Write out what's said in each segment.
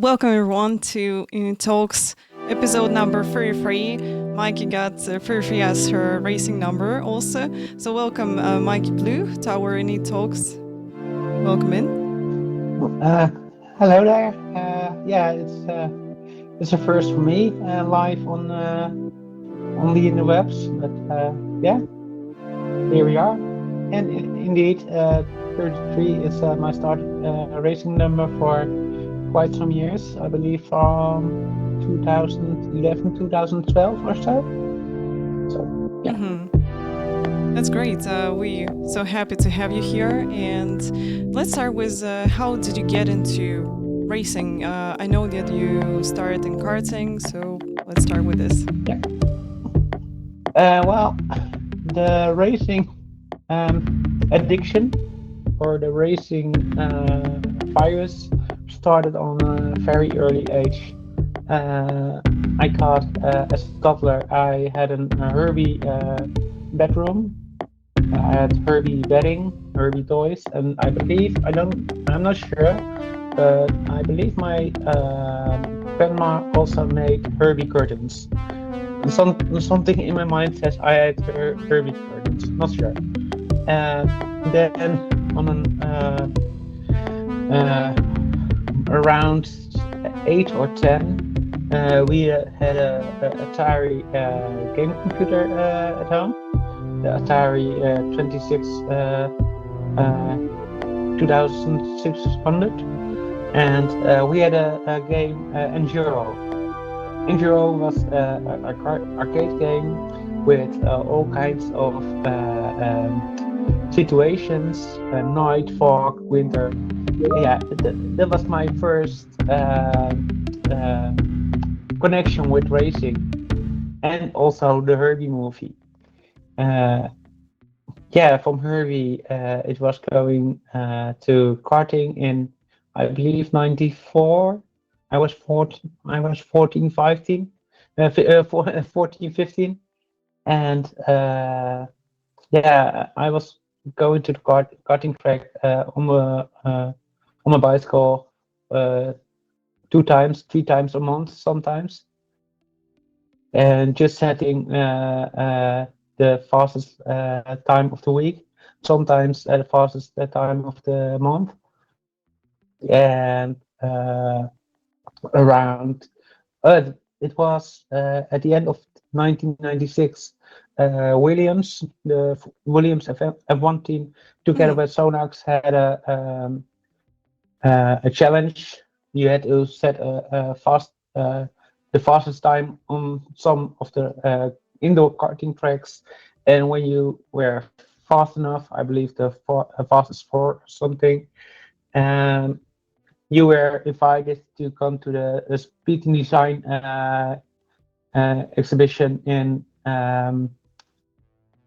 Welcome everyone to INIT Talks, episode number 33. Mikey got 30 as her racing number also. So welcome, Meike Ploeg to our INIT Talks. Welcome in. Hello there. Yeah, it's a first for me live on the interwebs, but yeah, here we are. And indeed, 33 is my start racing number for quite some years. I believe from 2011, 2012 or so. So yeah. That's great. We're so happy to have you here. And let's start with how did you get into racing? I know that you started in karting, so let's start with this. Yeah. Well, the racing addiction or the racing virus started on a very early age. I thought as a toddler I had a Herbie bedroom. I had Herbie bedding, Herbie toys, and I'm not sure, but I believe my grandma also made Herbie curtains. And something in my mind says I had Herbie curtains, not sure. Then on around 8 or 10, we had a Atari game computer at home, the Atari 2600, and we had a game Enduro. Enduro was an arcade game with all kinds of situations, night, fog, winter. Yeah, that was my first connection with racing, and also the Herbie movie. Yeah, from Herbie, it was going to karting in, I believe, '94. I was 14, 15, 14, 15, and yeah, I was going to the karting track on a bicycle 2 times, 3 times a month sometimes, and just setting the fastest time of the week, sometimes the fastest time of the month, and around it was at the end of 1996. The Williams F1 team, together with Sonax, had a challenge. You had to set the fastest time on some of the indoor karting tracks, and when you were fast enough, I believe the fastest for something, and you were invited to come to the Speed and Design exhibition in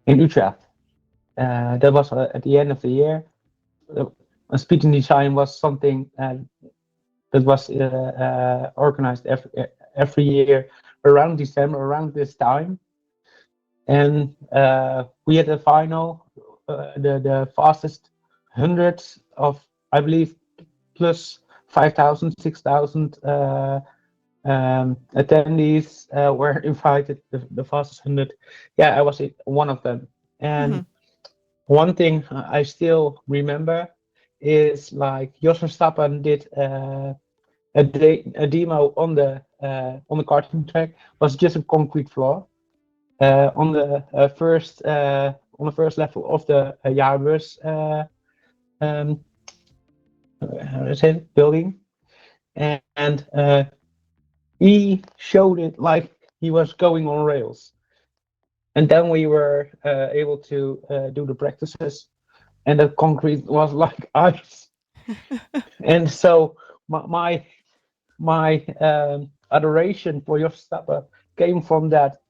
Utrecht. That was at the end of the year. Speed and Design was something that was organized every year around December, around this time, and we had a final, the fastest hundreds of, I believe, plus 5,000, 6,000 attendees were invited, the fastest 100. Yeah, I was one of them. And one thing I still remember is, like, Jos Verstappen did a demo on the karting track. Was just a concrete floor on the first level of the Jaarbeurs how to say it, building, and he showed it like he was going on rails. And then we were able to do the practices, and the concrete was like ice. And so my adoration for Jos Verstappen came from that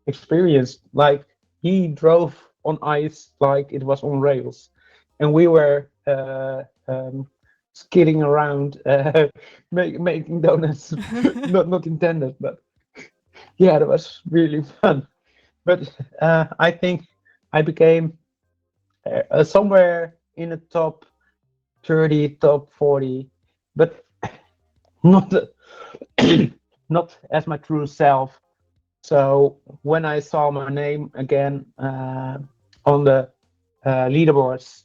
experience. Like, he drove on ice like it was on rails, and we were skidding around, making donuts. not intended, but yeah, that was really fun. But I think I became somewhere in the top 30, top 40, but not not as my true self So when I saw my name again on the leaderboards,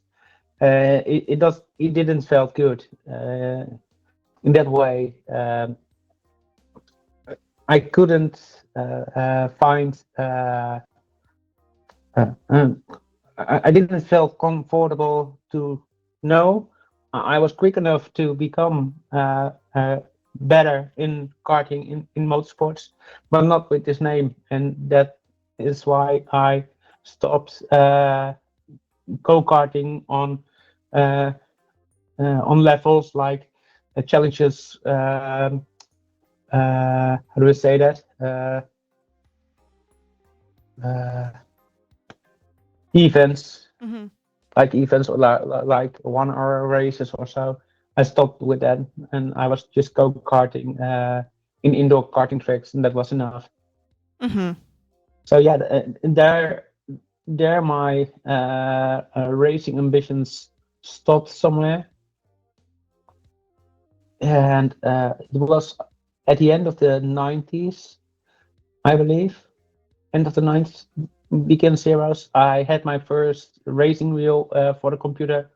it didn't felt good in that way. I couldn't find. Um, I didn't feel comfortable to know I was quick enough to become better in karting in motorsports, but not with this name, and that is why I stopped go-karting uh, on levels like challenges. How do I say that? Uh, events Mm-hmm. like events or like 1 hour races or so. I stopped with that, and I was just go karting in indoor karting tracks, and that was enough. Mm-hmm. So yeah, there my racing ambitions stopped somewhere, and it was at the end of the 90s, I believe. End of the 90s, begin zeros. I had my first racing wheel for the computer,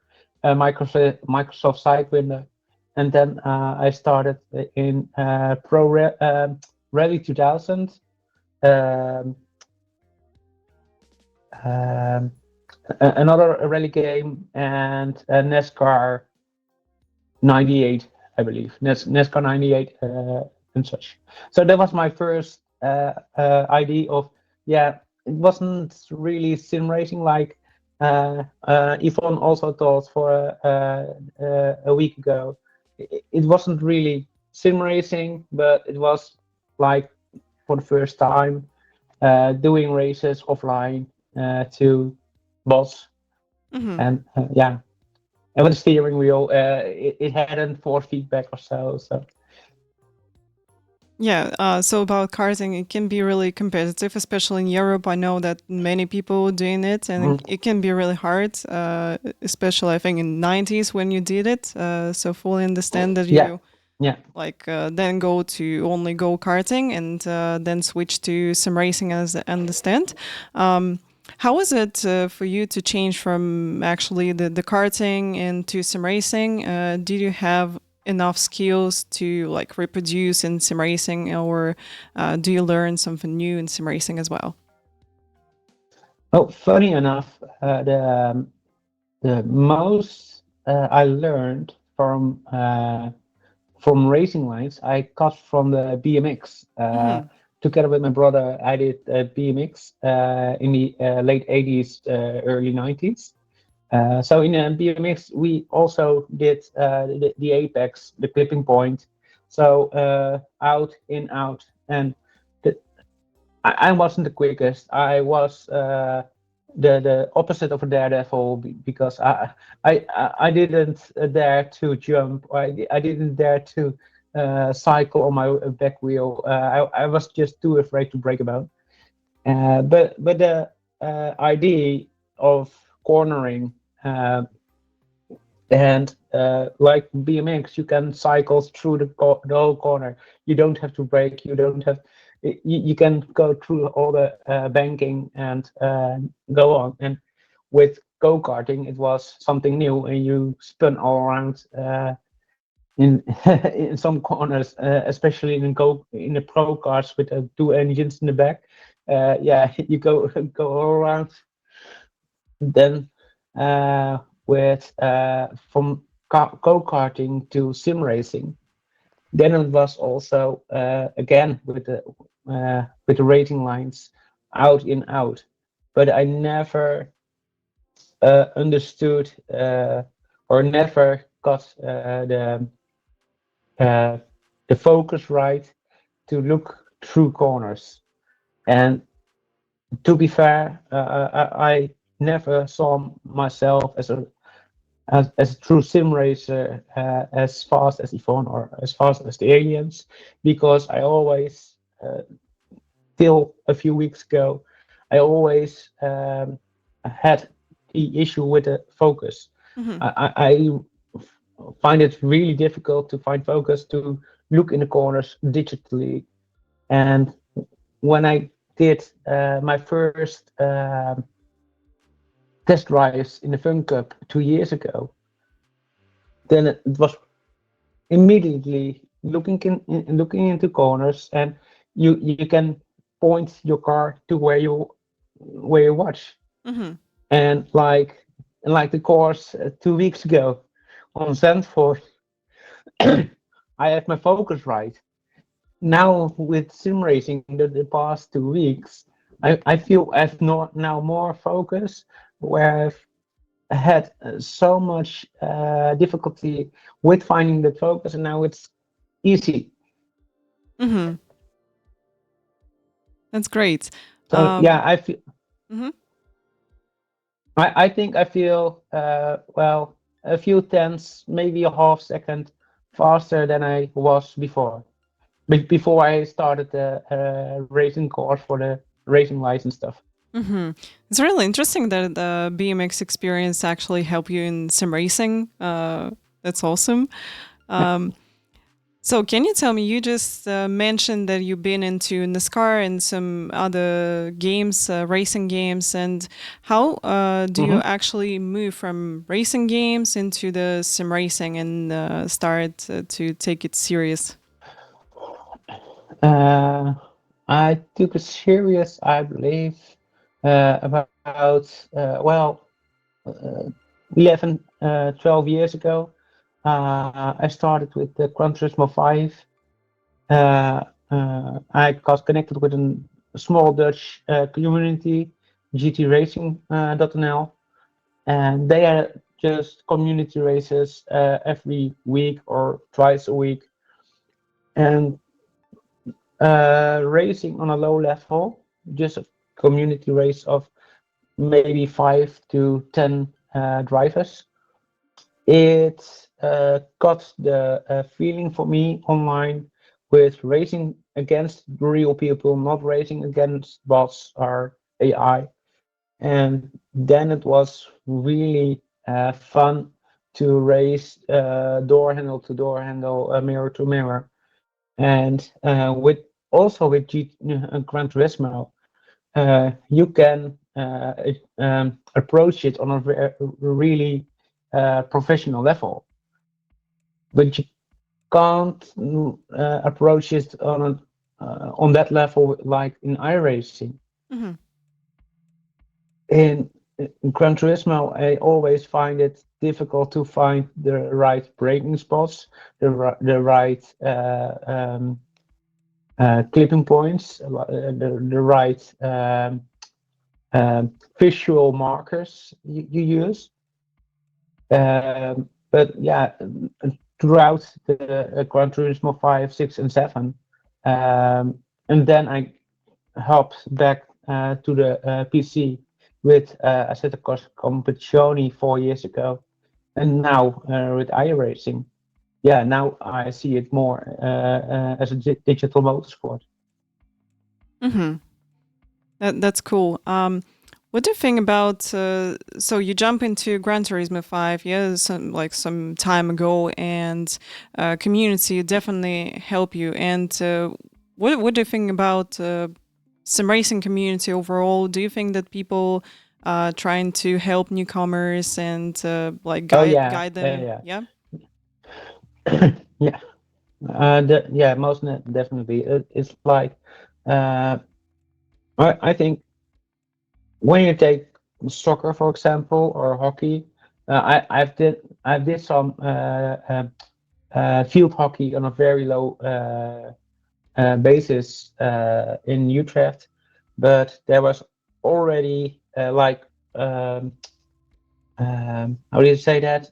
Microsoft Sidewinder, and then I started in Rally 2000, um, um, another rally game, and NASCAR 98, I believe. NASCAR 98 and such. So that was my first idea of, yeah, it wasn't really sim racing like Yvonne also told for a week ago. It wasn't really sim racing, but it was like for the first time doing races offline to boss. Mm-hmm. And yeah, and with the steering wheel, it hadn't force feedback or so. So Yeah, so about karting, it can be really competitive, especially in Europe. I know that many people doing it, and mhm. it can be really hard, especially I think in '90s when you did it. So fully understand that Yeah, you yeah. like then go to only go karting and then switch to sim racing, as I understand. Um, how was it for you to change from actually the karting into sim racing? Did you have enough skills to like reproduce in sim racing, or do you learn something new in sim racing as well? Oh, funny enough, the most I learned from racing lines I got from the BMX. Mm-hmm. Together with my brother, I did BMX in the late 80s, early 90s. So in BMX, we also did the apex, the clipping point. So out, in, out. And the, I wasn't the quickest. I was the opposite of a daredevil because I didn't dare to jump. I didn't dare to cycle on my back wheel. I was just too afraid to break about. But the idea of cornering and like BMX, you can cycle through the whole corner. You don't have to brake. You don't have. You can go through all the banking and go on. And with go karting, it was something new, and you spun all around in in some corners, especially in the pro cars with two engines in the back. Yeah, you go all around. Then with from go-karting to sim racing. Then it was also again with the rating lines out in out, but I never understood or never got uh, the focus right to look through corners. And to be fair, I never saw myself as a true sim racer as fast as Yvonne or as fast as the aliens, because I always, till a few weeks ago, I always had the issue with the focus. Mm-hmm. I find it really difficult to find focus to look in the corners digitally, and when I did my first test drives in the Fun Cup 2 years ago, then it was immediately looking into corners, and you can point your car to where you watch. Mm-hmm. And like the course 2 weeks ago on Zandvoort, I have my focus right. Now with sim racing the past 2 weeks, I feel I've not now more focus, where I've had so much difficulty with finding the focus, and now it's easy. Mm-hmm. That's great. So yeah, I feel Mm-hmm. I think I feel well, a few tenths, maybe a half second faster than I was before. Before I started the racing course for the racing license stuff. Mm-hmm. It's really interesting that the BMX experience actually helped you in sim racing. That's awesome. Yeah. Um, so, can you tell me? You just mentioned that you've been into NASCAR and some other games, racing games, and how do you hmm actually move from racing games into the sim racing and start to take it serious? Uh, I took it serious, I believe, about well, uh, 11, 12 years ago. I started with the Gran Turismo 5. I got connected with a small Dutch community, GTRacing.nl, and they had just community races every week or twice a week, and racing on a low level, just a community race of maybe 5 to 10 drivers. It got the feeling for me online with racing against real people, not racing against bots or AI. And then it was really fun to race door handle to door handle, mirror to mirror, and with also with Gran Turismo, you can approach it on a really professional level, but you can't approach it on that level like in iRacing. Mm-hmm. In Gran Turismo, I always find it difficult to find the right braking spots, the right clipping points, the right visual markers you use. But yeah, throughout the Gran Turismo 5, 6, and 7, and then I hopped back to the PC with Assetto Corsa Competizione 4 years ago, and now with iRacing. Yeah, now I see it more as a digital motorsport. Mm-hmm. That's cool. What do you think about? So you jump into Gran Turismo 5, yeah, some time ago, and community definitely help you. And what do you think about sim racing community overall? Do you think that people trying to help newcomers and like Oh guide them? yeah, Yeah. yeah. Yeah, definitely. It's like uh, I think when you take soccer, for example, or hockey, I did some field hockey on a very low basis in Utrecht, but there was already um, how do you say that,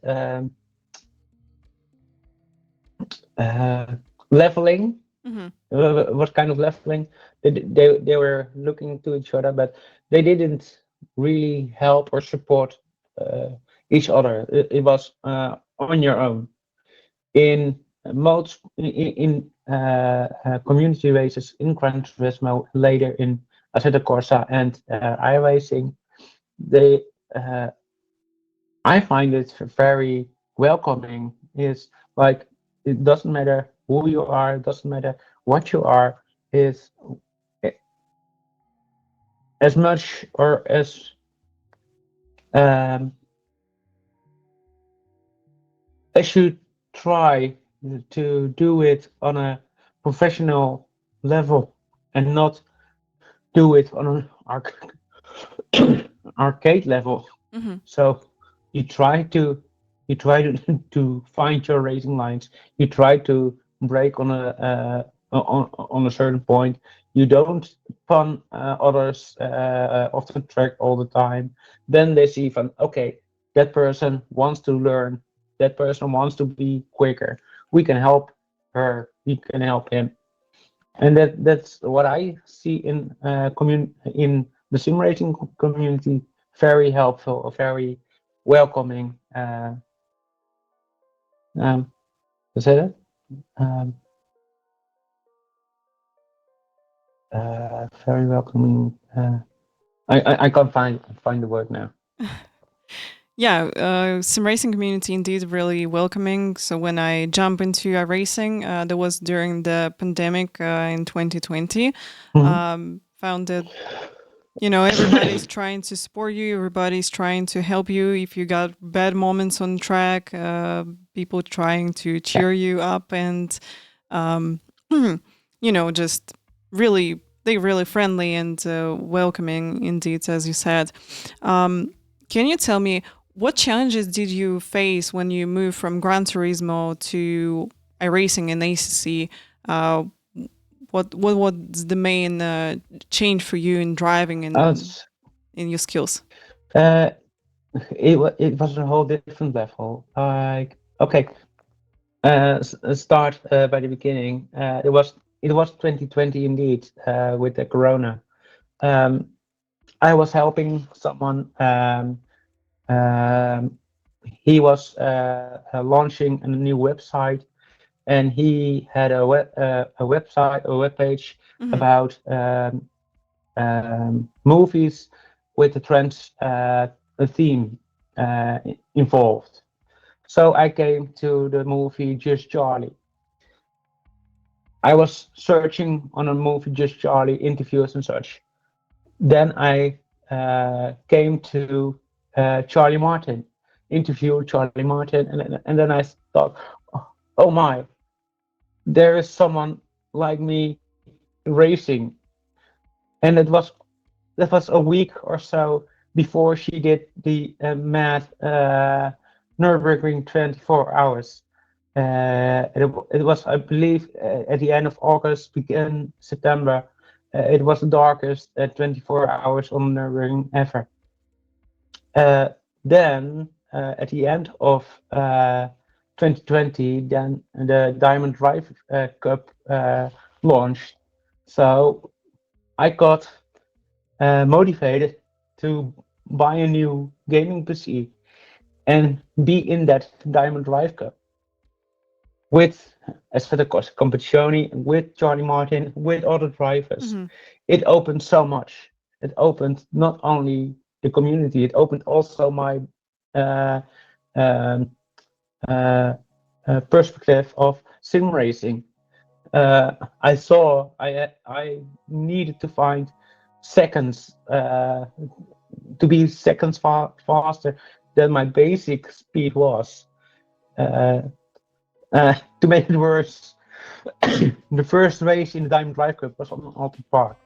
uh, leveling. Mm-hmm. What kind of leveling? They were looking to each other, but they didn't really help or support uh, each other. It was on your own. In most in community races in Gran Turismo, later in Assetto Corsa and iRacing, they I find it very welcoming. It's like it doesn't matter who you are, it doesn't matter what you are. Is as much or um, as you try to do it on a professional level and not do it on an arcade level. Mm-hmm. So you try to to find your racing lines. You try to brake on on a certain point. You don't pun others off the track all the time. Then they see from okay, that person wants to learn. That person wants to be quicker. We can help her. We can help him. And that's what I see in the sim racing community. Very helpful, very welcoming. Um, is that it? Um, Very welcoming. I can't find the word now. Yeah, sim racing community indeed really welcoming. So when I jump into racing, that was during the pandemic in 2020. Mhm. Found that everybody's trying to support you, everybody's trying to help you if you got bad moments on track. People trying to Yeah. cheer you up and um, just really they really friendly and welcoming indeed, as you said. Um, can you tell me what challenges did you face when you moved from Gran Turismo to iRacing and ACC? Uh, what was the main change for you in driving and It's, in your skills? uh, it was a whole different level. Like okay, start by the beginning. It was 2020 indeed with the Corona. Um, I was helping someone. Um, he was launching a new website, and he had a website, a web page Hmm. about movies with a trans a theme involved. So I came to the movie Just Charlie. I was searching on a movie Just Charlie interviews and such. Then I came to Charlie Martin, interviewed Charlie Martin, and then I thought, oh my, there is someone like me racing, and that was a week or so before she did the mad Nurburgring 24 hours. It was, I believe, at the end of August, begin September. It was the darkest 24 hours on Nurburgring ever. Then, at the end of 2020, then the Diamond Drive Cup launched. So I got motivated to buy a new gaming PC and be in that Diamond Drive Cup with Assetto Competizione, with Charlie Martin, with other drivers. Hmm. It opened so much. It opened not only the community, it opened also my uh, um, uh, perspective of sim racing. I saw I needed to find seconds to be seconds faster than my basic speed was. Uh, to make it worse, the first race in the Diamond Drive Cup was on Alton Park.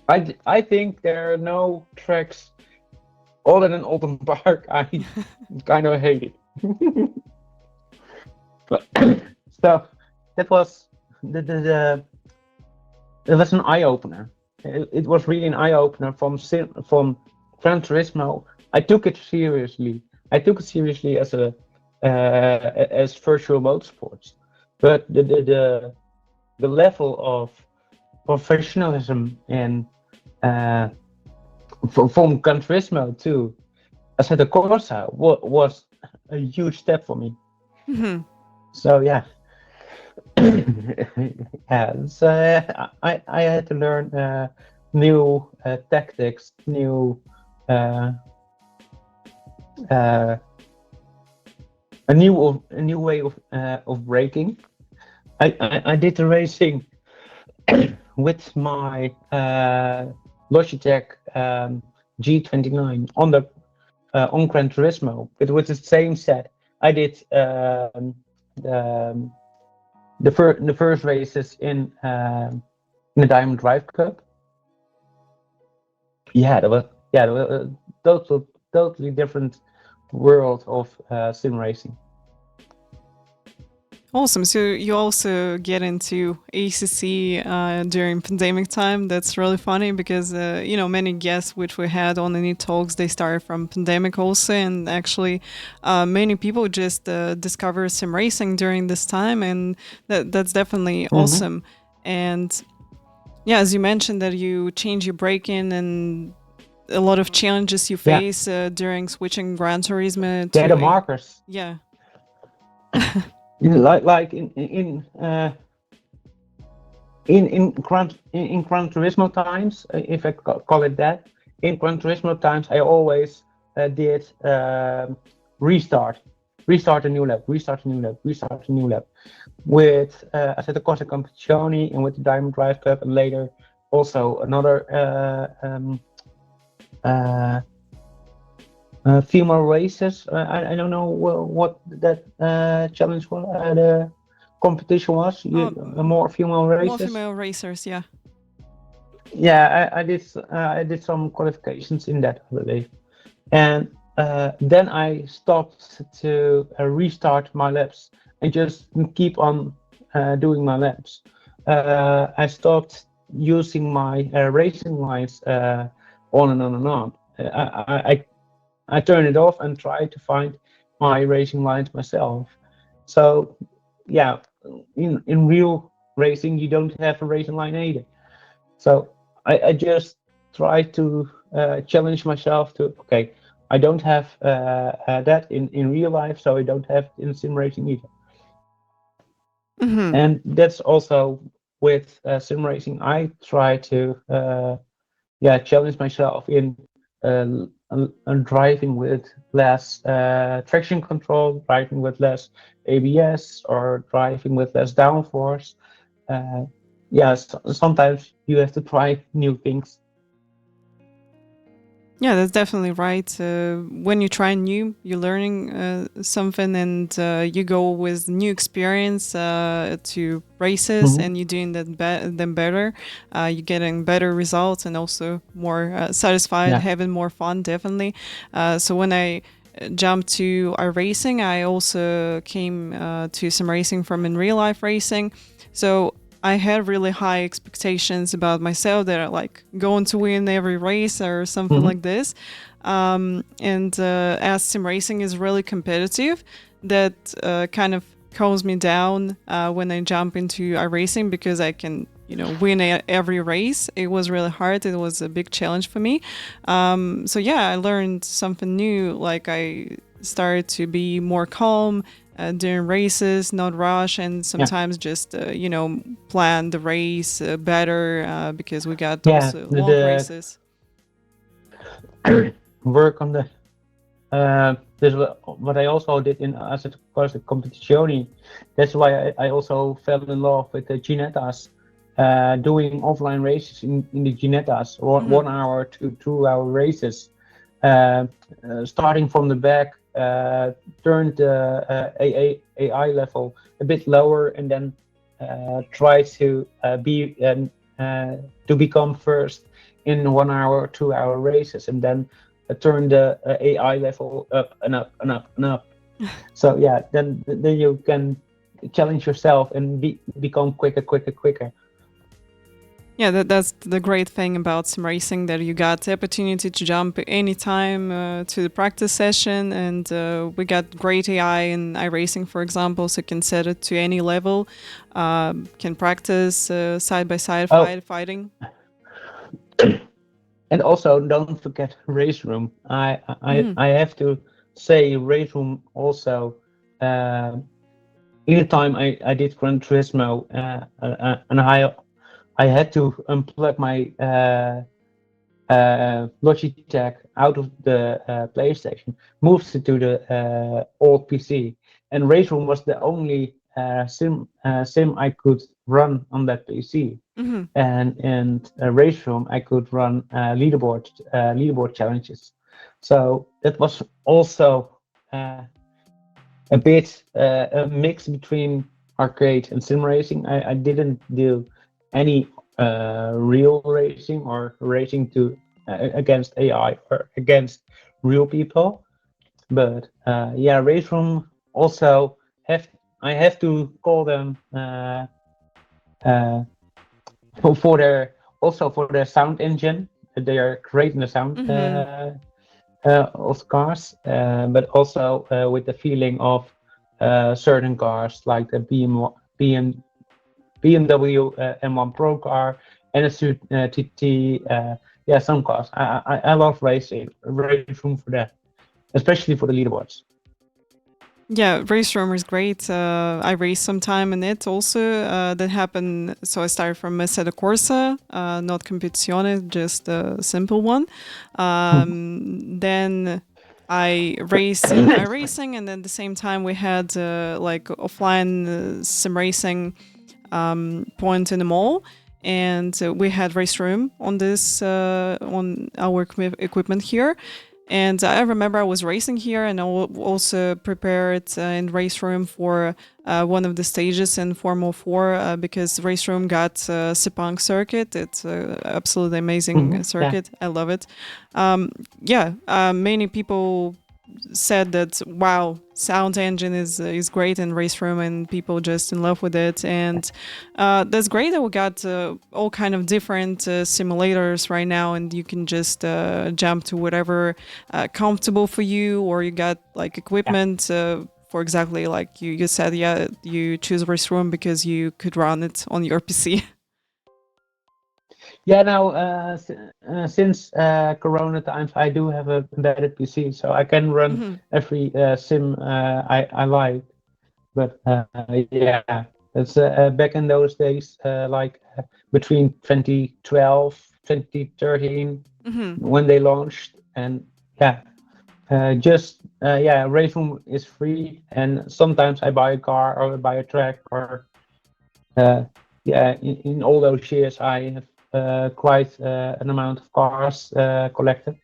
I think there are no tracks other than Alton Park. I kind of hate it. But, so that was the it was an eye opener. It was really an eye opener from Gran Turismo. I took it seriously. I took it seriously as a as virtual motorsports, but the level of professionalism and uh, from Gran Turismo to Assetto Corsa was a huge step for me. Hmm. So yeah, yeah. So I had to learn new tactics, uh, uh, a new way of braking. I did the racing with my Logitech G29 on the on Gran Turismo, but with the same set. I did the the first races in the Diamond Drive Cup. That was a totally different world of sim racing. Awesome. So you also get into ACC during pandemic time. That's really funny because, many guests which we had on the INIT Talks, they started from pandemic also. And actually, many people just discover sim racing during this time. And that's definitely awesome. And yeah, as you mentioned that you change your braking and a lot of challenges you face during switching Gran Turismo to the markers. Yeah. like in Gran Turismo times, if I call it that, in Gran Turismo times, I always did restart a new lap, restart a new lap with Assetto Corsa Competizione and with the Diamond Drive Club, and later also another female races. I don't know what that challenge was. The competition was more female races. More female racers, yeah. Yeah, I did some qualifications in that, I believe, and then I stopped to restart my laps and just keep on doing my laps. I stopped using my racing lines on and on and on. I turned it off and tried to find my racing lines myself. So, yeah, in real racing, you don't have a racing line either. So I just try to challenge myself to, okay, I don't have that in real life, so I don't have it in sim racing either. And that's also with sim racing. I try to challenge myself in driving with less traction control, driving with less ABS, or driving with less downforce. Sometimes you have to try new things. Yeah, that's definitely right. When you try new, you're learning something, and you go with new experience to races, and you're doing them better. You're getting better results and also more satisfied, having more fun, definitely. So when I jumped to iRacing, I also came to some racing from in real life racing. So I had really high expectations about myself that I like going to win every race or something like this. As sim racing is really competitive, that kind of calms me down when I jump into iRacing, because I can, win every race. It was really hard. It was a big challenge for me. I learned something new. Like I started to be more calm during races, not rush, and sometimes just plan the race better because we got those long races. Work on the this is what I also did in Assetto Corsa Competizione. That's why I also fell in love with the Ginettas, doing offline races in the Ginettas, 1 hour to 2 hour races, starting from the back. Turn the AI level a bit lower, and then try to become first in 1 hour, 2 hour races, and then turn the AI level up and up and up and up. So then you can challenge yourself and become quicker. Yeah, that's the great thing about sim racing, that you got the opportunity to jump anytime to the practice session, and we got great AI in iRacing, for example, so you can set it to any level, can practice side by side fighting. And also, don't forget race room. I have to say, race room also. In the time I did Gran Turismo, and I had to unplug my Logitech out of the PlayStation, moved it to the old PC, and Race Room was the only sim I could run on that PC, Hmm. and in a race room I could run leaderboard challenges. So that was also a bit a mix between arcade and sim racing. I didn't do any real racing or racing to against AI or against real people, but yeah, race room also have I have to call them uh, for their also for their sound engine. They are great in the sound Hmm. of cars, but also with the feeling of certain cars like the BMW M1 Pro car and a TT. Yeah, some cars. I love racing race room for that, especially for the leaderboards. Yeah, race room is great. I raced some time in it also. That happened. So I started from Messa Corsa, not Competizione, just a simple one. Then I raced in iRacing, and at the same time we had like offline sim racing point in the mall, and we had race room on this on our equipment here. And I remember I was racing here, and I also prepared in race room for one of the stages in Formula 4 because race room got Sepang circuit. It's an absolutely amazing Yeah. circuit. I love it. Yeah, many people said that wow, sound engine is great in race room, and people just in love with it. And that's great that we got all kind of different simulators right now, and you can just jump to whatever comfortable for you, or you got like Yeah. equipment for exactly like you said. Yeah, you choose race room because you could run it on your PC. Yeah, now since Corona times, I do have a embedded PC, so I can run Hmm. every sim I like. But yeah, it's back in those days, like between 2012, 2013, Hmm. when they launched, and yeah, just yeah, race room is free, and sometimes I buy a car or I buy a track or uh, yeah, in all those years, I have quite an amount of cars collected.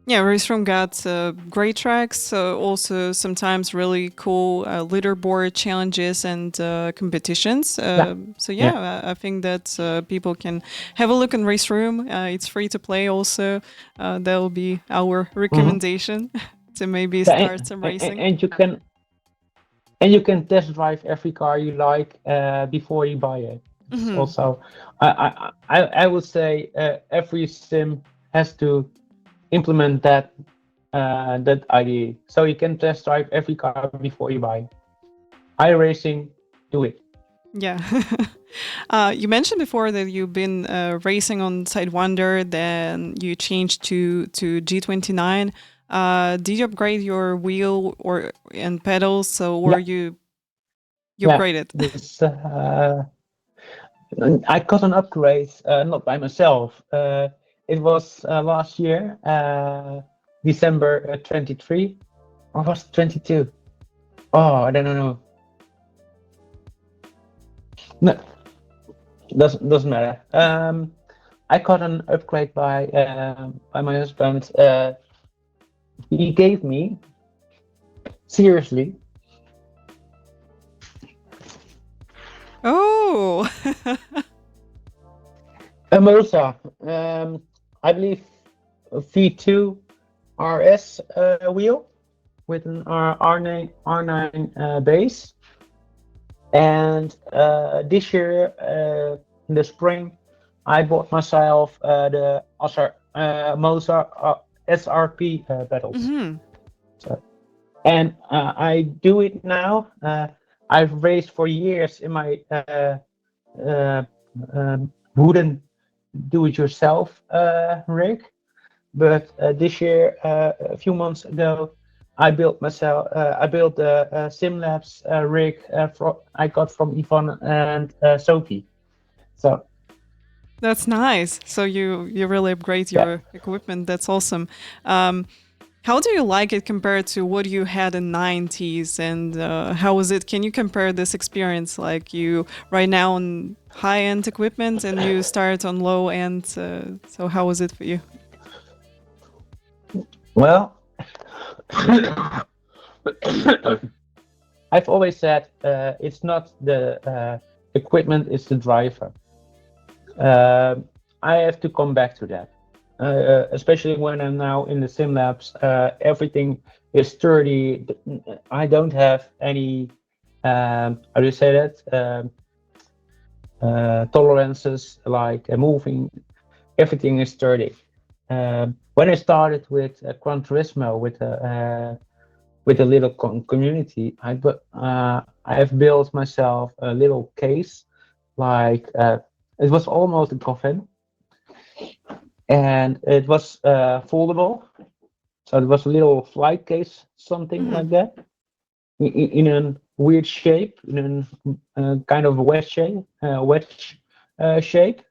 Yeah, Raceroom got great tracks, also sometimes really cool leaderboard challenges and competitions. Yeah, So yeah. yeah, I think that people can have a look in Raceroom. It's free to play. Also, that will be our Hmm. recommendation to maybe Yeah, start some racing. and you can test drive every car you like before you buy it. It's Hmm. also I would say every sim has to implement that idea, so you can test drive every car before you buy. iRacing, do it. Yeah. You mentioned before that you've been racing on Sidewinder, then you changed to G29. Did you upgrade your wheel or and pedals? So or Yeah, you yeah. upgraded? This I got an upgrade, not by myself. It was last year, December 23, or was it 22? Oh, I don't know. No, doesn't matter. I got an upgrade by my husband. He gave me seriously Oh. a Mosa. I believe a V2 RS wheel with an R9 base. And this year, in the spring, I bought myself the Mosa SRP pedals. Hmm. So, and I do it now. I've raced for years in my uh, wooden do-it-yourself rig, but this year, a few months ago, I built the SimLabs rig I got from Ivan and Sophie. So That's nice. So you really upgrade yeah, your equipment. That's awesome. Um, How do you like it compared to what you had in 90s, and how was it? Can you compare this experience, like you right now on high-end equipment and you start on low-end? So how was it for you? Well, I've always said it's not the equipment, it's the driver. I have to come back to that, especially when I'm now in the sim labs. Everything is sturdy. I don't have any, how do you say that? Tolerances like moving. Everything is sturdy. When I started with Gran Turismo with a little community, I have built myself a little case, like it was almost a coffin, and it was foldable. So it was a little flight case, something Mm-hmm. like that, in a weird shape, in a kind of wedge shape.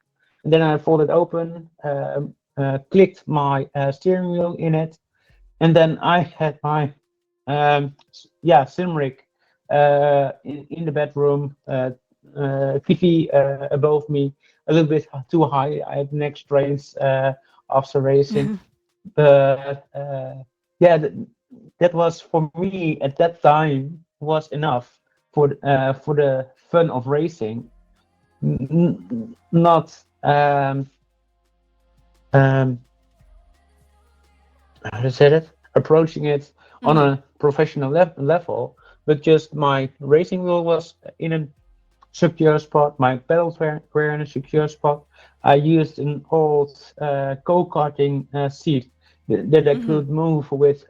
And then I folded open, clicked my steering wheel in it, and then I had my sim rig in the bedroom, TV above me, a little bit too high. I had neck strains after racing, but yeah, that was for me at that time was enough for the fun of racing, not um, how to say it, approaching it on Mm-hmm. a professional level, but just my racing wheel was in a secure spot, my pedals were in a secure spot. I used an old go-karting seat that I Mm-hmm. could move with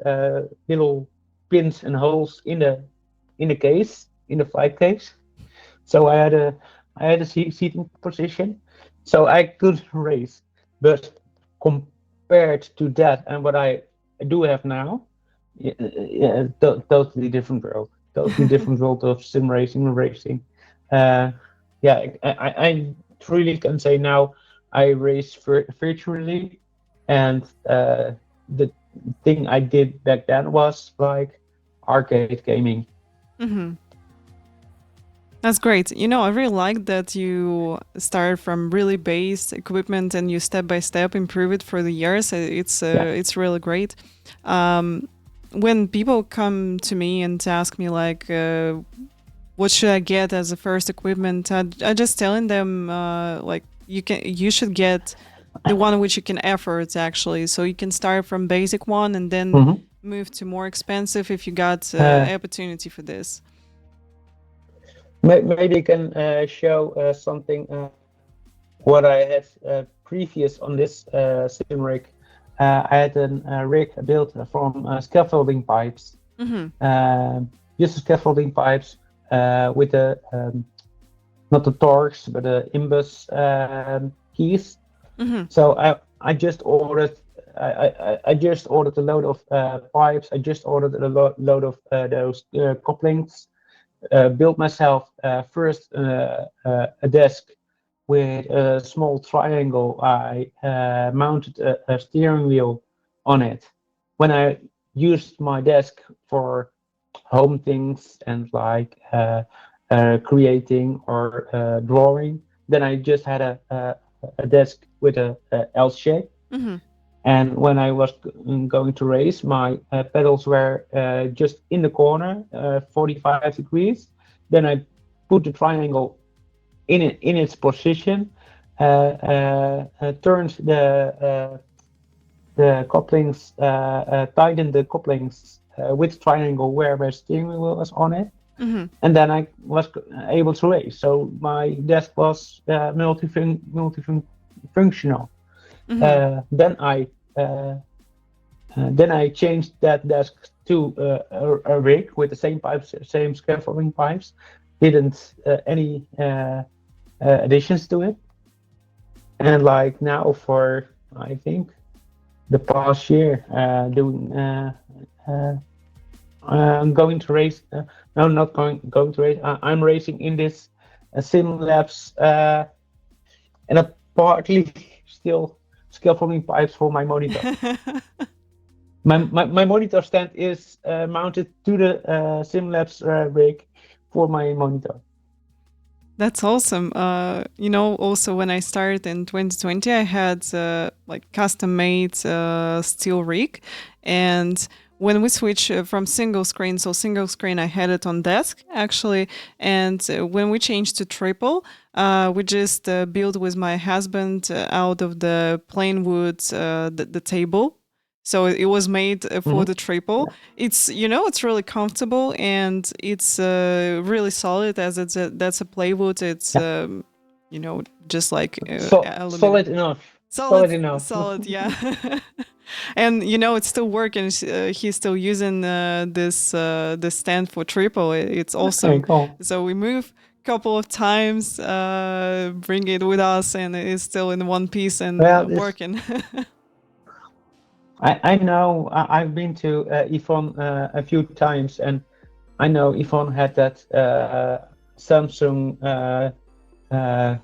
little pins and holes in the case, in the flight case. So I had a seating position, so I could race. But compared to that and what I do have now, yeah, totally different world. Totally different world of sim racing and racing. Uh, yeah, I truly can say now I race virtually, and the thing I did back then was like arcade gaming. Mm-hmm. That's great. You know, I really like that you start from really base equipment and you step by step improve it for the years. Yeah. It's really great. Um, when people come to me and ask me like, what should I get as a first equipment, I just telling them like you should get the one which you can afford actually. So you can start from basic one and then Mhm. move to more expensive if you got Uh, opportunity for this. Maybe you can show something what I had previous on this sim rig. I had a rig built from scaffolding pipes, Mm-hmm. just scaffolding pipes with the not the torques but the imbus keys. Mm-hmm. So I just ordered. I just ordered a load of pipes. I just ordered a load of those couplings, built myself first a desk with a small triangle. I mounted a steering wheel on it. When I used my desk for home things and like creating or drawing, then I just had a desk with a L shape. Mm-hmm. And when I was going to race, my pedals were just in the corner, 45 degrees. Then I put the triangle in its position, turned the couplings, tightened the couplings with triangle where my steering wheel was on it, Mm-hmm. and then I was able to race. So my desk was multifunctional. Mm-hmm. Uh, then I changed that desk to a rig with the same pipes, same scaffolding pipes. Didn't any additions to it. And like now for I think the past year, doing uh, I'm going to race. No, not going to race. I'm racing in this sim labs, and a, partly still scaffolding pipes for my monitor. My monitor stand is mounted to the SimLabs rig for my monitor. That's awesome. Also when I started in 2020, I had like custom made steel rig, and when we switch from single screen, so single screen, I had it on desk actually, and when we changed to triple, we just built with my husband out of the plain wood the table. So it was made for Mm-hmm. the triple. Yeah. It's really comfortable and it's really solid as that's a plywood. It's Yeah. just like Solid aluminum. enough. Solid, Solid enough. solid, yeah. And it's still working. He's still using this stand for triple. It's Okay, awesome. cool. So we move couple of times, bring it with us, and it's still in one piece and Well, this working. I know I've been to Yvonne a few times, and I know Yvonne had that Samsung uh, uh,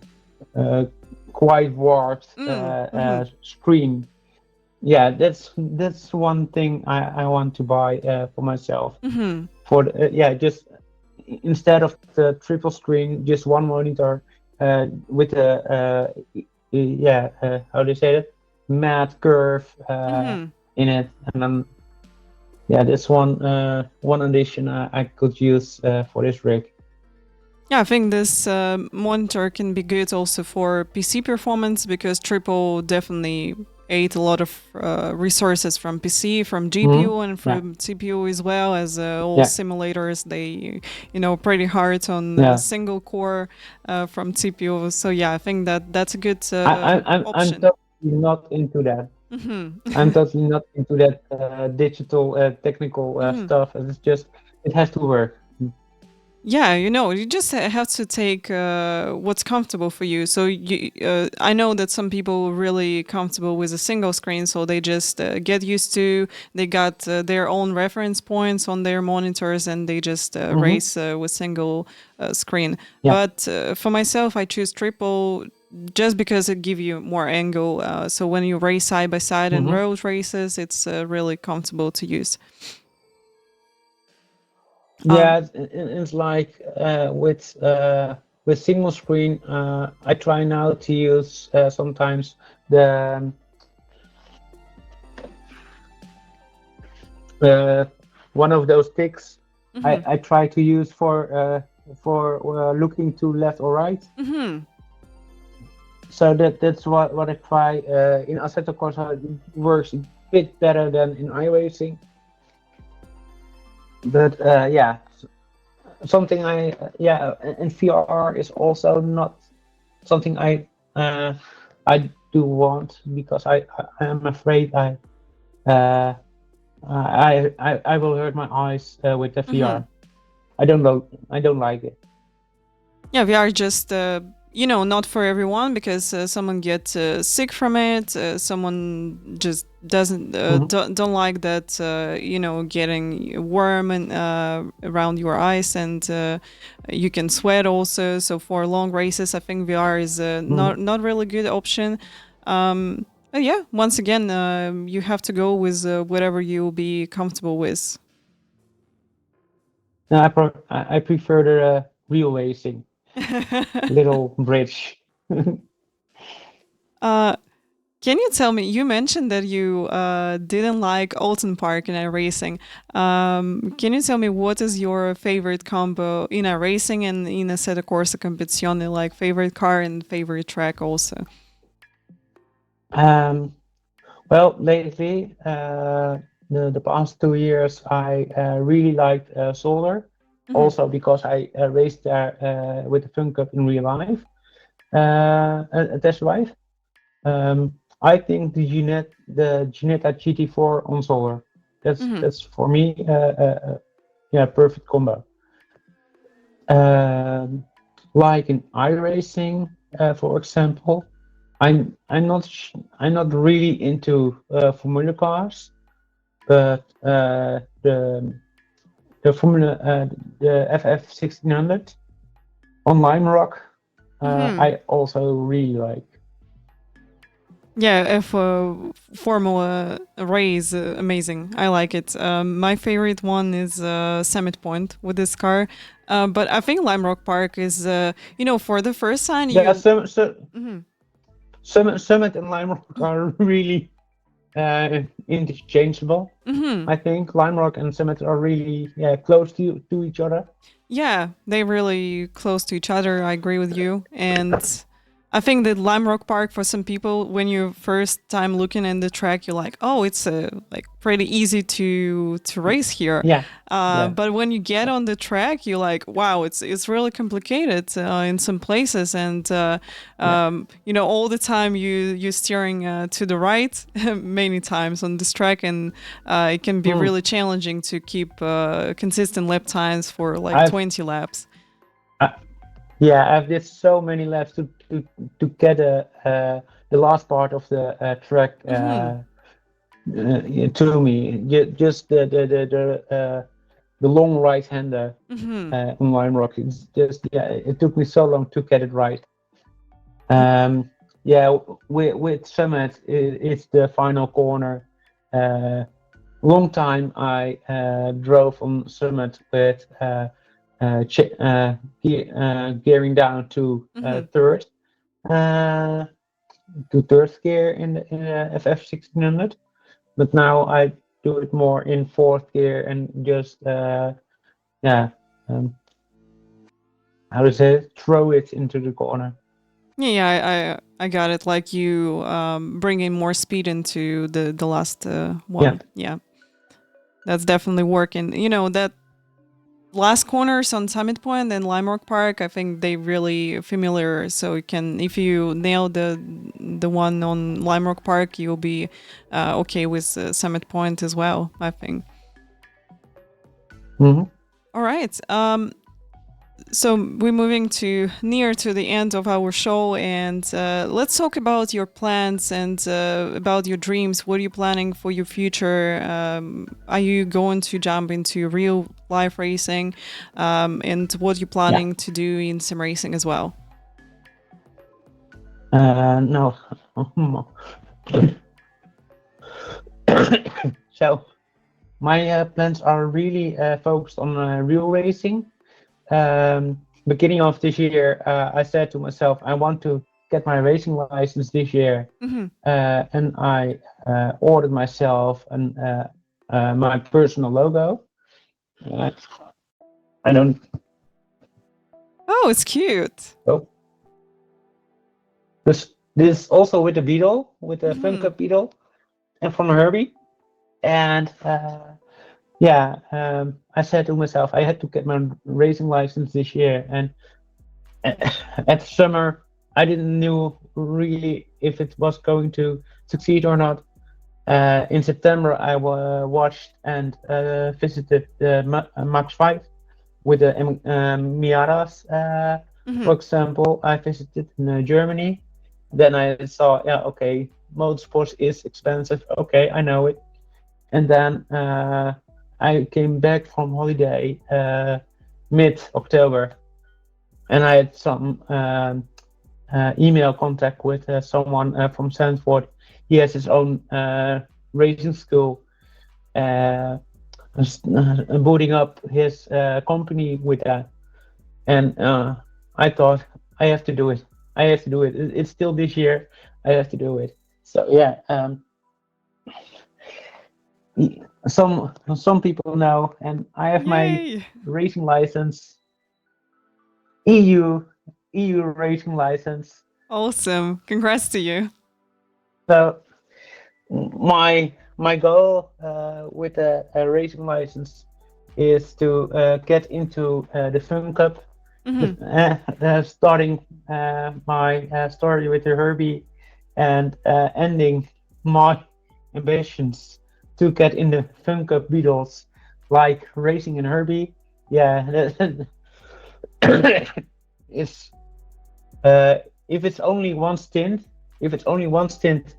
quite warped Mm-hmm. screen. Yeah, that's one thing I want to buy for myself. Mm-hmm. For yeah, just instead of the triple screen, just one monitor with a yeah, how do you say it? Matte curve Mm-hmm. in it, and then yeah, that's one addition I could use for this rig. Yeah, I think this monitor can be good also for PC performance because Triple definitely ate a lot of resources from PC, from Hmm. GPU, and Yeah, from CPU as well as all yeah, simulators. They, pretty hard on a yeah. single core from CPU. So yeah, I think that's a good I'm option. totally not into that. I'm Hmm. totally not into that digital technical stuff. It's just it has to work. Yeah, you just have to take what's comfortable for you. So I know that some people really comfortable with a single screen, so they just get used to. They got their own reference points on their monitors, and they just Hmm. race with single screen. Yeah. But for myself, I choose triple just because it give you more angle. So when you race side by side in Hmm. road races, it's really comfortable to use. Yeah, Um, it's like with single screen. I try now to use sometimes the uh, one of those sticks. mhm, I try to use for looking to left or right. mhm. So that's what I try in Assetto Corsa. It works a bit better than in iRacing. But yeah, something yeah, and VR is also not something uh, I do want because I am afraid uh, I will hurt my eyes with the Mhm. VR. I don't like it. Yeah, we are just not for everyone because someone gets sick from it. Someone just doesn't Hmm. don't like that getting warm and around your eyes, and you can sweat also. So for long races, I think VR is Hmm. not really good option. But yeah, once again, you have to go with whatever you'll be comfortable with. No, I prefer the real racing, little bridge. uh, Can you tell me? You mentioned that you didn't like Alton Park in iRacing. Can you tell me what is your favorite combo in iRacing and in a Assetto Corsa Competizione, like favorite car and favorite track also? Um, well, lately, the past 2 years, I really liked Solar, Hmm. also because I raced there with the Fun Cup in real life, a test drive. I think the Ginetta GT4 on Solar, Hmm. that's for me, yeah, perfect combo. Um, like in iRacing, for example, I'm not really into Formula cars, but the Formula the FF 1600 online rock Hmm. I also really like. Yeah, if Formula race, amazing. I like it. My favorite one is Summit Point with this car. But I think Lime Rock Park is, for the first time Yeah, you. Mhm. Summit and Lime Rock are really interchangeable. Mhm. I think Lime Rock and Summit are really close to each other. Yeah, they really close to each other. I agree with you. And I think that Lime Rock Park, for some people, when you first time looking in the track, you're like, oh, it's like pretty easy to race here. Yeah, yeah, But when you get on the track, you're like, wow, it's really complicated in some places, and yeah. all the time you're steering to the right many times on this track, and it can be Hmm. really challenging to keep consistent lap times for like I've 20 laps. I, yeah, I've did so many laps to get the last part of the track Hmm. to me. Just the long right hander Hmm. on Lime Rock. It's just it took me so long to get it right. Y- Yeah, with Summit, it's the final corner. Uh, Long time I drove on Summit with gearing down hmm. uh, to third gear in the FF 1600. But now I do it more in fourth gear and just yeah, um, how to say it? Throw it into the corner. Yeah, I got it. Like you bringing more speed into the last Yeah. one. Yeah, that's definitely working. That last corners on Summit Point and Lime Rock Park, I think they really familiar. So you can, if you nail the one on Lime Rock Park, you'll be okay with Summit Point as well, I think. Hmm. All right. So we're moving to near to the end of our show, and let's talk about your plans and about your dreams. What are you planning for your future? Are you going to jump into real life racing, and what you Yeah. planning to do in sim racing as well? No. So my plans are really focused on real racing. Beginning of this year, I said to myself, I want to get my racing license this year, Hmm. and I ordered myself my personal logo. Uh, I don't. Oh, it's cute. Oh, this also with the Beetle, with the Fun Hmm. Cup Beetle, and from Herbie. And yeah, I said to myself, I had to get my racing license this year, and at summer, I didn't knew really if it was going to succeed or not. In September, I watched and visited the Max 5 with the Miatas. For Hmm. example, I visited in Germany. Then I saw, yeah, okay, motorsports is expensive. Okay, I know it. And then I came back from holiday mid-October, and I had some email contact with someone from Stanford. He has his own racing school, uh, booting up his company with that. And I thought, I have to do it. I have to do it. It's still this year. I have to do it. So yeah, some people know, and I have my Yay! racing license, EU EU racing license. Awesome. Congrats to you. So my goal with a racing license is to get into the Fun Cup, Hmm. starting my story with the Herbie, and ending my ambitions to get in the Fun Cup Beatles, like racing in Herbie. Yeah, it's uh, if it's only one stint, if it's only one stint.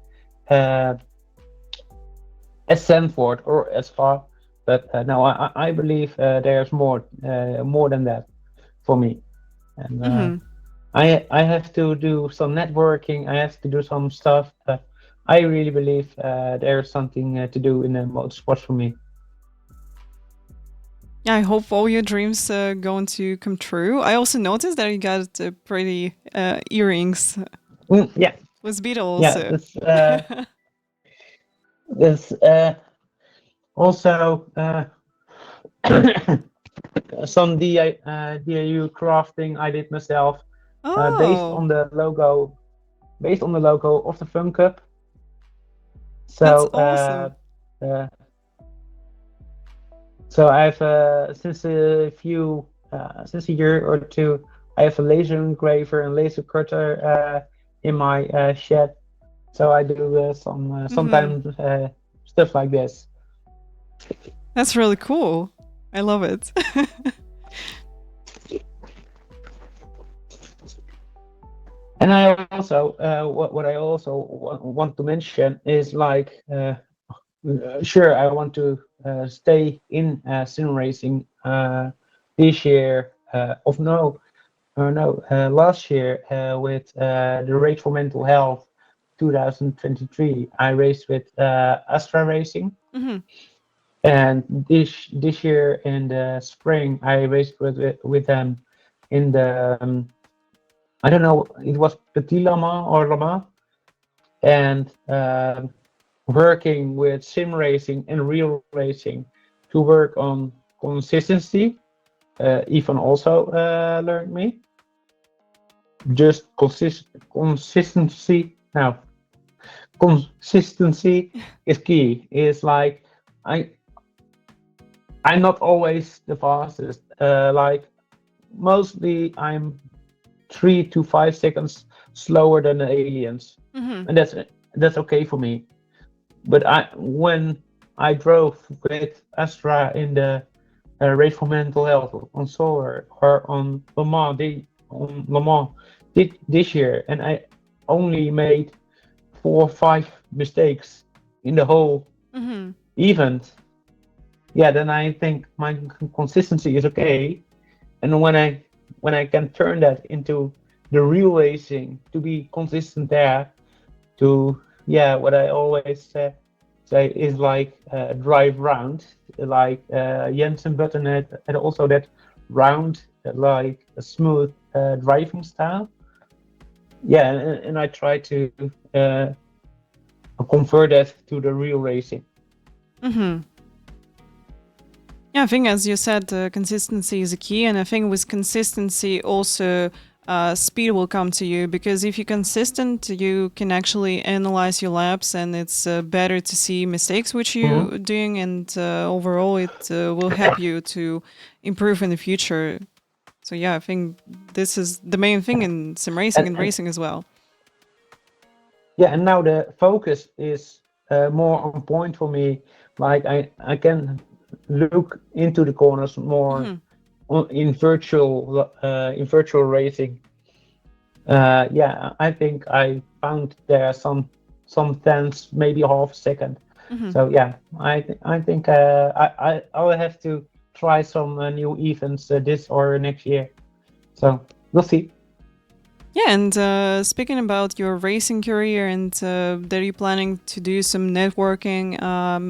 Uh, as Sanford or as far. But no, I believe there's more than that for me. And Hmm. I have to do some networking. I have to do some stuff. I really believe there's something to do in motorsport for me. Yeah, I hope all your dreams going to come true. I also noticed that you got pretty earrings Yeah, with Beatles. yeah. That's also some DIY crafting I did myself, based Oh, on the logo, of the Fun Cup. that's So awesome. uh, so I've since a year or two, I have a laser engraver and laser cutter in my shed. So I do Hmm. sometimes stuff like this. That's really cool. I love it. And I also what I also want to mention is like sure, I want to stay in sim racing this year. Of no, no, last year with the Race for Mental Health 2023. I raced with Astra Racing, Hmm. and this year in the spring I raced with them in the I don't know, it was Petit Le Mans or Le Mans, and working with sim racing and real racing to work on consistency. Even also learned me just consistency. Now, consistency is key. It's like I I'm not always the fastest. Like mostly I'm 3 to 5 seconds slower than the aliens, Hmm. and that's okay for me. But when I drove with Astra in the race for mental health on Solar or on Le Mans this year, and I only made 4 or 5 mistakes in the whole Hmm. event. Yeah, then I think my consistency is okay, and when I can turn that into the real racing to be consistent there, to yeah, what I always say is like drive round, like Jensen Button had also that round, like a smooth driving style. Yeah, and I try to uh, convert that to the real racing. Hmm. Yeah, I think as you said, consistency is a key, and I think with consistency also speed will come to you because if you're consistent, you can actually analyze your laps, and it's better to see mistakes which Mhm. you're doing, and overall it will help you to improve in the future. So yeah, I think this is the main thing in sim racing and And racing as well. yeah, and now the focus is more on point for me. Like I can look into the corners more Hmm. in virtual racing. Yeah, I think I found there some tenths, maybe half a second. Hmm. So yeah, I think I'll have to try some new events this or next year. So we'll see. Yeah, and speaking about your racing career and that you're planning to do some networking,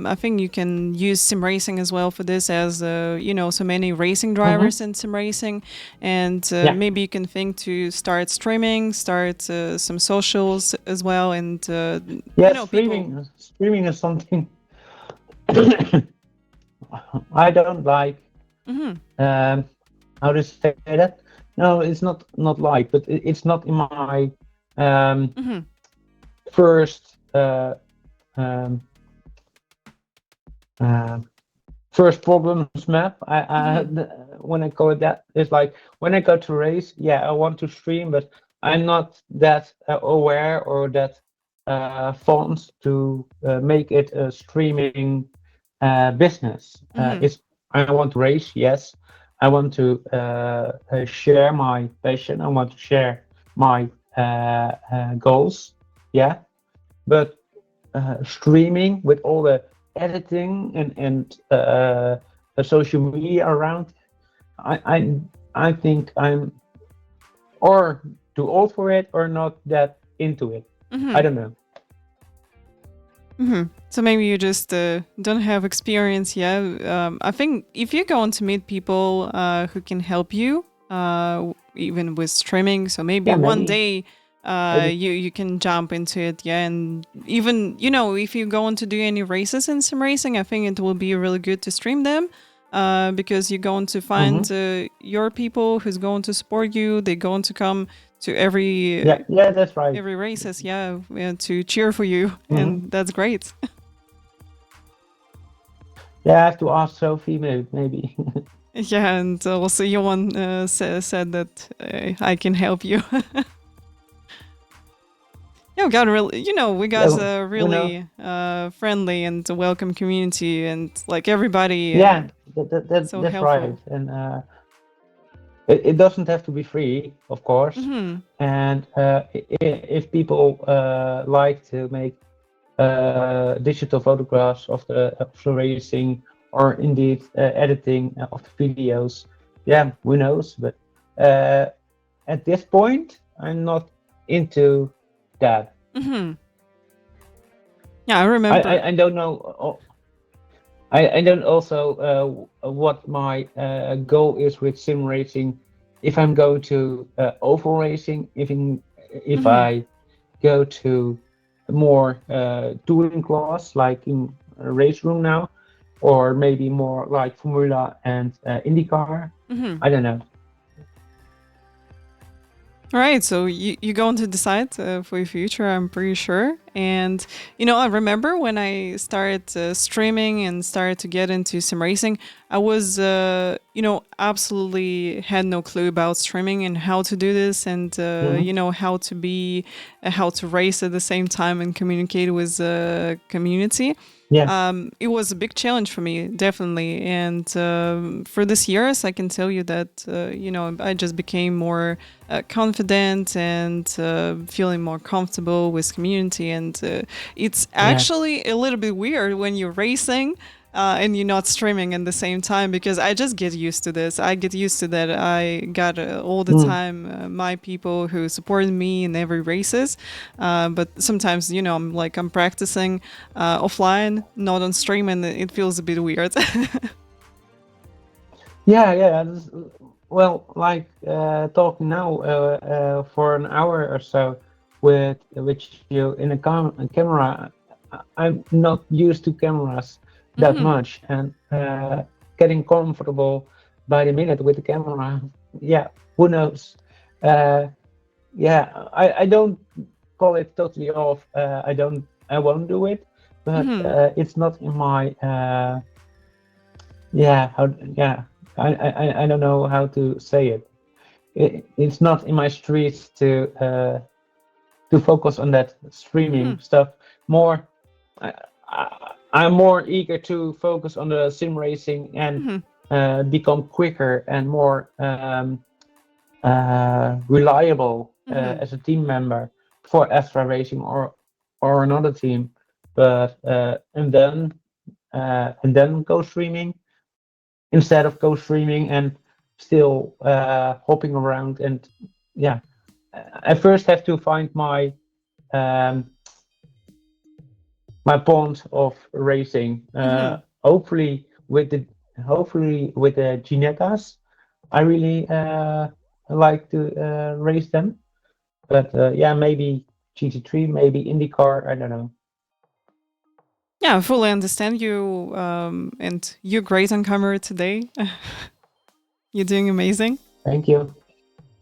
I think you can use sim racing as well for this, as so many racing Hmm. drivers in sim racing, and Yeah, maybe you can think to start streaming, start some socials as well, and yeah. people. Streaming is something I don't like. Hmm. Um, how to say that? No, it's not like, but it's not in my um, Hmm. first um, uh, first problems map. Hmm. When I call it that, it's like when I go to race, yeah, I want to stream, but I'm not that aware or that fond to make it a streaming business. Hmm. It's I want to race, yes. I want to share my passion. I want to share my goals, yeah. But streaming with all the editing and social media around, I I I think I'm or too old for it or not that into it. I Hmm. don't know. So maybe you just don't have experience yet. I think if you're going to meet people who can help you, even with streaming, so maybe Yeah, one maybe, day maybe. you can jump into it, yeah. And even if you're going to do any races in sim racing, I think it will be really good to stream them. Because you're going to find Mm-hmm. your people who's going to support you. They're going to come to Yeah, yeah, that's right. every races, yeah, to cheer for you, Mm-hmm. and that's great. Yeah, I have to ask Sophie, maybe. Yeah, and also Johan said that I can help you. Yeah, we got really, we got Yeah, a we know. really friendly and welcome community, and like everybody Yeah, so that's right. helpful. And it doesn't have to be free, of course. Hmm. And if people like to make digital photographs of the racing, or indeed editing of the videos, yeah, who knows? But uh, at this point, I'm not into that. Hmm. Yeah, I remember. I don't know. I don't also what my goal is with sim racing. If I'm going to oval racing, if Hmm. I go to more touring class, like in a race room now, or maybe more like Formula and IndyCar. Hmm. I don't know. All right, so you're going to decide for your future, I'm pretty sure. And, I remember when I started streaming and started to get into sim racing, I was, absolutely had no clue about streaming and how to do this and, Hmm. how to race at the same time and communicate with the community. Yeah, It was a big challenge for me, definitely. And for this years, I can tell you that, I just became more confident and feeling more comfortable with community. And it's yeah. actually a little bit weird when you're racing and you're not streaming at the same time because I just get used to this. I get used to that. I got all the Mm, time my people who supported me in every races, but sometimes I'm practicing offline, not on stream, and it feels a bit weird. yeah, yeah. Well, like talking now for an hour or so with you in a camera. I'm not used to cameras that Hmm. much, and getting comfortable by the minute with the camera. Yeah, who knows? Uh, yeah, I don't call it totally off. I won't do it, but Hmm. it's not in my yeah, yeah. I don't know how to say it. It's not in my streets to focus on that Hmm. streaming stuff. More, I, I'm more eager to focus on the sim racing and Hmm. become quicker and more reliable Hmm. as a team member for Astra Racing or another team. But and then go streaming instead of go streaming and still hopping around. And yeah, I first have to find um, my pond of racing. Hmm. Hopefully with the Ginetas, I really like to race them. But yeah, maybe GT3, maybe IndyCar. I don't know. Yeah, I fully understand you, and you're great on camera today. You're doing amazing. Thank you.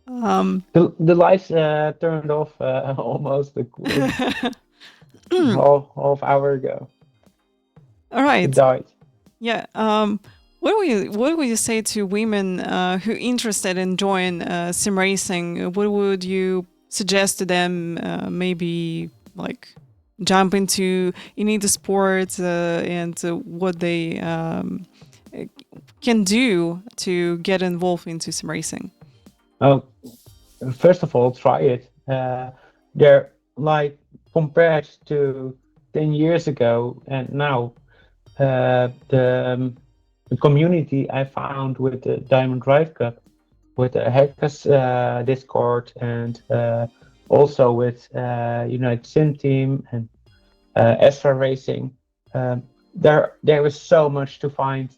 Um, The lights turned off almost half hour ago. all It right. died. Yeah. What would you say to women who interested in join sim racing? What would you suggest to them? Maybe like jump into the sport and what they uh, can do to get involved into sim racing. Oh, first of all, try it. They're like compared to 10 years ago and now, the community I found with the Diamond Drive Cup, with the Hackers Discord, and also with United Sim Team, and As for racing, there is so much to find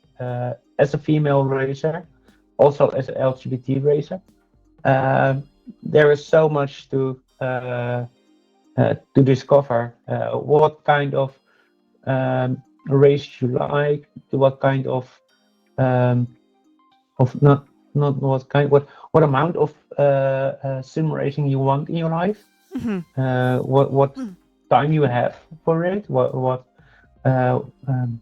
as a female racer, also as an LGBT racer. There is so much to discover. What kind of race you like, to what kind of not what kind what amount of sim racing you want in your life. Hmm. What time you have for it. Uh, um,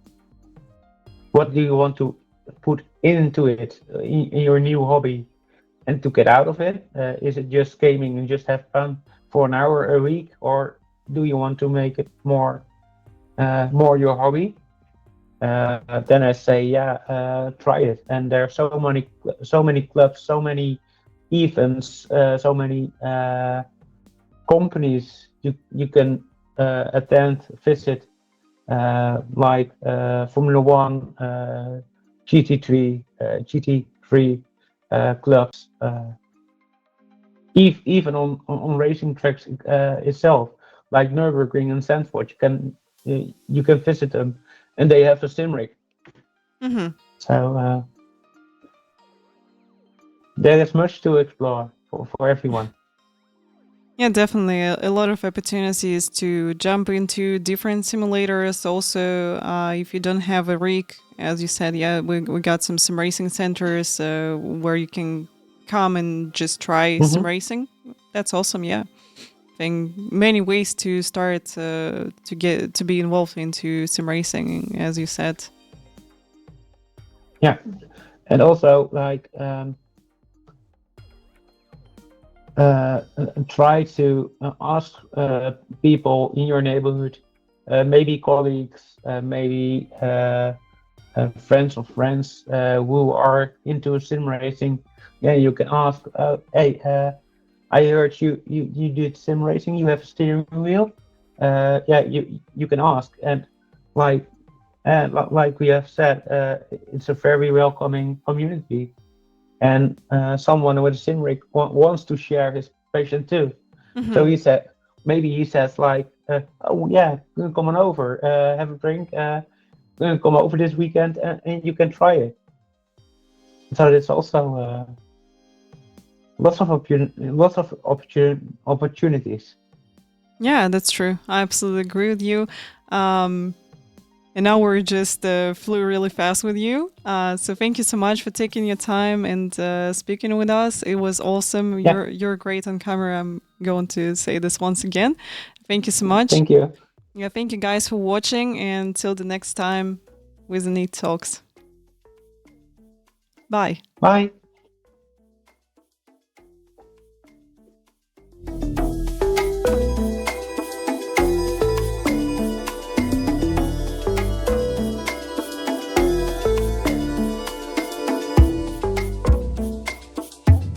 what do you want to put into it in your new hobby and to get out of it? Is it just gaming and just have fun for an hour a week, or do you want to make it more your hobby? Then I say, yeah, try it. And there are so many clubs, so many events, so many companies you can attend, visit, like Formula One, GT3, GT3 clubs, even on racing tracks itself, like Nürburgring and Zandvoort. You can visit them, and they have a sim rig. Hmm. So there is much to explore for everyone. Yeah, definitely. A lot of opportunities to jump into different simulators. Also, if you don't have a rig, as you said, yeah, we got some sim racing centers where you can come and just try sim Hmm. racing. That's awesome. Yeah, I think many ways to start to get to be involved into sim racing, as you said. Yeah, and also like try to ask people in your neighborhood, maybe colleagues, maybe friends of friends who are into sim racing. Yeah, you can ask, hey, I heard you did sim racing. You have a steering wheel. Yeah, you can ask, and like like we have said, it's a very welcoming community, and someone with a sim rig wants to share his passion too. So Hmm. he said, maybe he says like, oh yeah, come on over, have a drink, come over this weekend, and you can try it. So it's also opportunities. Yeah, that's true. I absolutely agree with you. Um, And now we're just flew really fast with you. So thank you so much for taking your time and speaking with us. It was awesome. Yeah, You're great on camera. I'm going to say this once again. Thank you so much. thank you. Yeah, thank you guys for watching. And until the next time with INIT Talks. Bye. Bye.